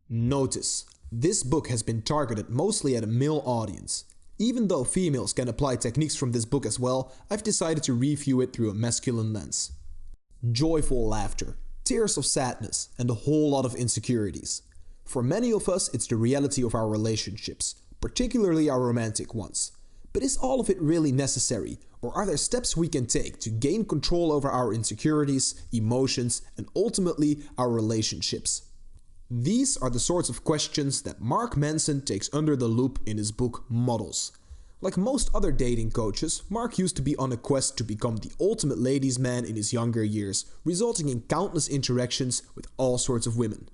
Notice, this book has been targeted mostly at a male audience. Even though females can apply techniques from this book as well, I've decided to review it through a masculine lens. Joyful laughter, tears of sadness, and a whole lot of insecurities. For many of us, it's the reality of our relationships, particularly our romantic ones. But is all of it really necessary, or are there steps we can take to gain control over our insecurities, emotions, and ultimately our relationships? These are the sorts of questions that Mark Manson takes under the loop in his book Models. Like most other dating coaches, Mark used to be on a quest to become the ultimate ladies' man in his younger years, resulting in countless interactions with all sorts of women.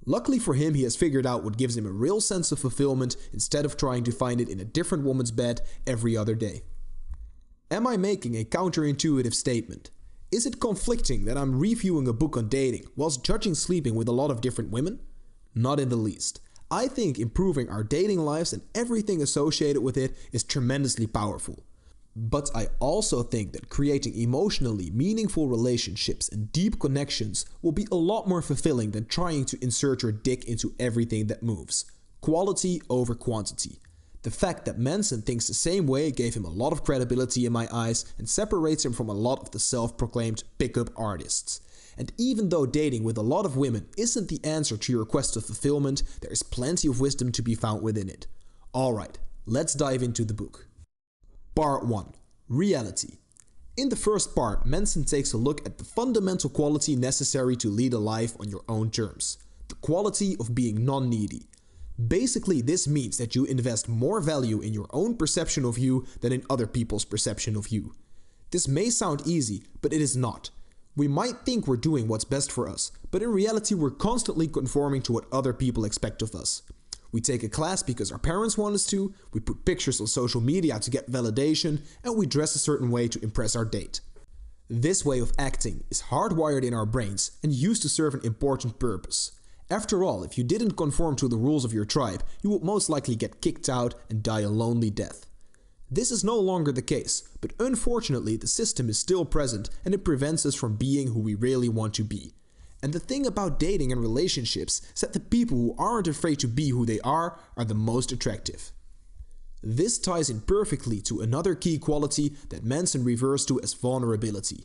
Luckily for him, he has figured out what gives him a real sense of fulfillment instead of trying to find it in a different woman's bed every other day. Am I making a counterintuitive statement? Is it conflicting that I'm reviewing a book on dating whilst judging sleeping with a lot of different women? Not in the least. I think improving our dating lives and everything associated with it is tremendously powerful. But I also think that creating emotionally meaningful relationships and deep connections will be a lot more fulfilling than trying to insert your dick into everything that moves. Quality over quantity. The fact that Manson thinks the same way gave him a lot of credibility in my eyes and separates him from a lot of the self-proclaimed pickup artists. And even though dating with a lot of women isn't the answer to your quest of fulfillment, there is plenty of wisdom to be found within it. Alright, let's dive into the book. Part 1. Reality. In the first part, Manson takes a look at the fundamental quality necessary to lead a life on your own terms. The quality of being non-needy. Basically, this means that you invest more value in your own perception of you than in other people's perception of you. This may sound easy, but it is not. We might think we're doing what's best for us, but in reality we're constantly conforming to what other people expect of us. We take a class because our parents want us to, we put pictures on social media to get validation, and we dress a certain way to impress our date. This way of acting is hardwired in our brains and used to serve an important purpose. After all, if you didn't conform to the rules of your tribe, you would most likely get kicked out and die a lonely death. This is no longer the case, but unfortunately the system is still present and it prevents us from being who we really want to be. And the thing about dating and relationships is that the people who aren't afraid to be who they are the most attractive. This ties in perfectly to another key quality that Manson refers to as vulnerability.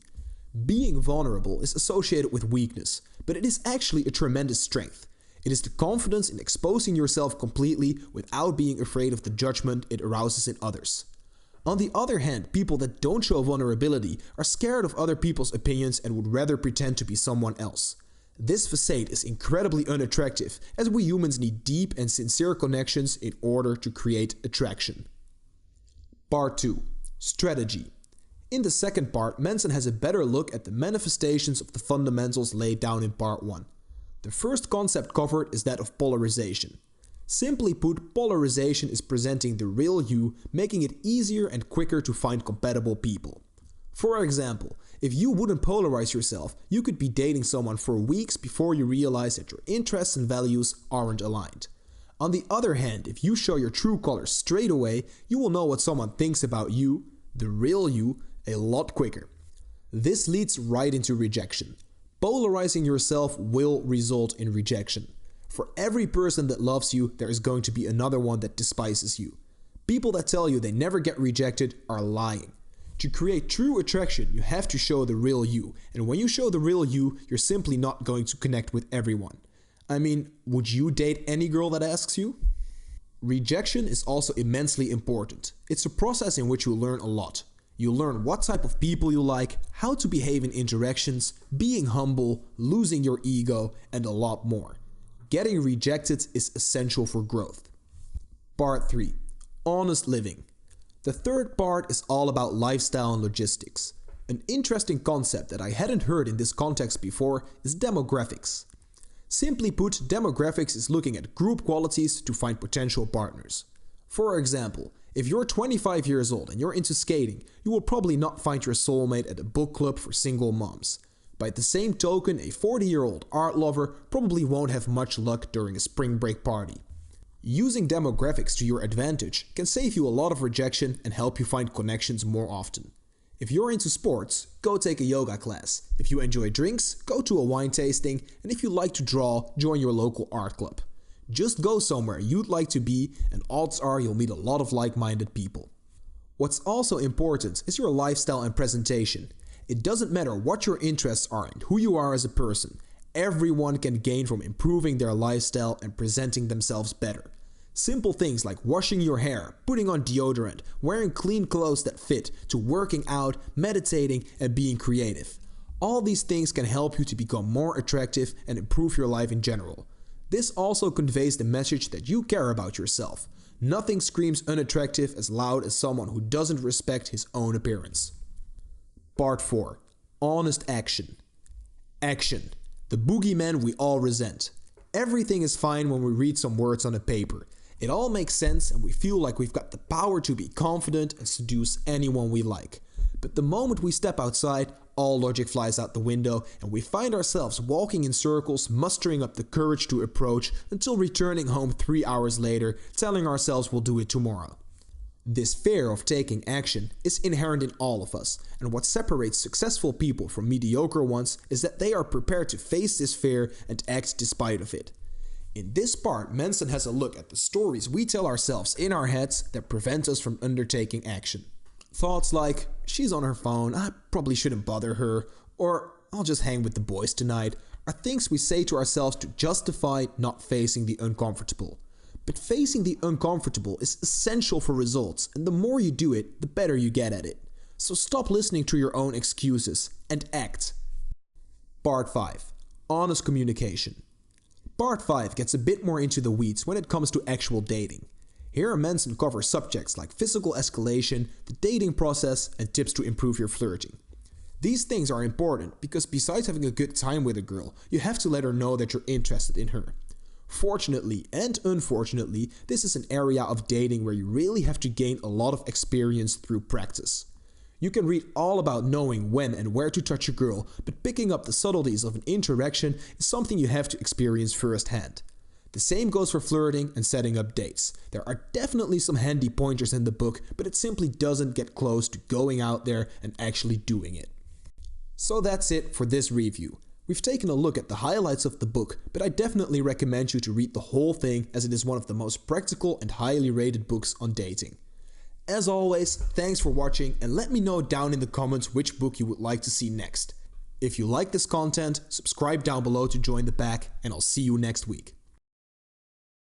Being vulnerable is associated with weakness, but it is actually a tremendous strength. It is the confidence in exposing yourself completely without being afraid of the judgment it arouses in others. On the other hand, people that don't show vulnerability are scared of other people's opinions and would rather pretend to be someone else. This facade is incredibly unattractive, as we humans need deep and sincere connections in order to create attraction. Part 2. Strategy. In the second part, Manson has a better look at the manifestations of the fundamentals laid down in part 1. The first concept covered is that of polarization. Simply put, polarization is presenting the real you, making it easier and quicker to find compatible people. For example, if you wouldn't polarize yourself, you could be dating someone for weeks before you realize that your interests and values aren't aligned. On the other hand, if you show your true colors straight away, you will know what someone thinks about you, the real you, a lot quicker. This leads right into rejection. Polarizing yourself will result in rejection. For every person that loves you, there is going to be another one that despises you. People that tell you they never get rejected are lying. To create true attraction, you have to show the real you, and when you show the real you, you're simply not going to connect with everyone. I mean, would you date any girl that asks you? Rejection is also immensely important. It's a process in which you learn a lot. You learn what type of people you like, how to behave in interactions, being humble, losing your ego, and a lot more. Getting rejected is essential for growth. Part 3. Honest living. The third part is all about lifestyle and logistics. An interesting concept that I hadn't heard in this context before is demographics. Simply put, demographics is looking at group qualities to find potential partners. For example, if you're 25 years old and you're into skating, you will probably not find your soulmate at a book club for single moms. By the same token, a 40-year-old art lover probably won't have much luck during a spring break party. Using demographics to your advantage can save you a lot of rejection and help you find connections more often. If you're into sports, go take a yoga class. If you enjoy drinks, go to a wine tasting. And if you like to draw, join your local art club. Just go somewhere you'd like to be and odds are you'll meet a lot of like-minded people. What's also important is your lifestyle and presentation. It doesn't matter what your interests are and who you are as a person. Everyone can gain from improving their lifestyle and presenting themselves better. Simple things like washing your hair, putting on deodorant, wearing clean clothes that fit, to working out, meditating, and being creative. All these things can help you to become more attractive and improve your life in general. This also conveys the message that you care about yourself. Nothing screams unattractive as loud as someone who doesn't respect his own appearance. Part 4. Honest action. Action. The boogeyman we all resent. Everything is fine when we read some words on a paper. It all makes sense and we feel like we've got the power to be confident and seduce anyone we like. But the moment we step outside, all logic flies out the window and we find ourselves walking in circles, mustering up the courage to approach until returning home 3 hours later, telling ourselves we'll do it tomorrow. This fear of taking action is inherent in all of us, and what separates successful people from mediocre ones is that they are prepared to face this fear and act despite of it. In this part, Manson has a look at the stories we tell ourselves in our heads that prevent us from undertaking action. Thoughts like, she's on her phone, I probably shouldn't bother her, or I'll just hang with the boys tonight, are things we say to ourselves to justify not facing the uncomfortable. But facing the uncomfortable is essential for results, and the more you do it, the better you get at it. So stop listening to your own excuses and act. Part 5. Honest communication. Part 5 gets a bit more into the weeds when it comes to actual dating. Here Manson covers subjects like physical escalation, the dating process, and tips to improve your flirting. These things are important because besides having a good time with a girl, you have to let her know that you're interested in her. Fortunately and unfortunately, this is an area of dating where you really have to gain a lot of experience through practice. You can read all about knowing when and where to touch a girl, but picking up the subtleties of an interaction is something you have to experience firsthand. The same goes for flirting and setting up dates. There are definitely some handy pointers in the book, but it simply doesn't get close to going out there and actually doing it. So that's it for this review. We've taken a look at the highlights of the book, but I definitely recommend you to read the whole thing as it is one of the most practical and highly rated books on dating. As always, thanks for watching and let me know down in the comments which book you would like to see next. If you like this content, subscribe down below to join the pack and I'll see you next week.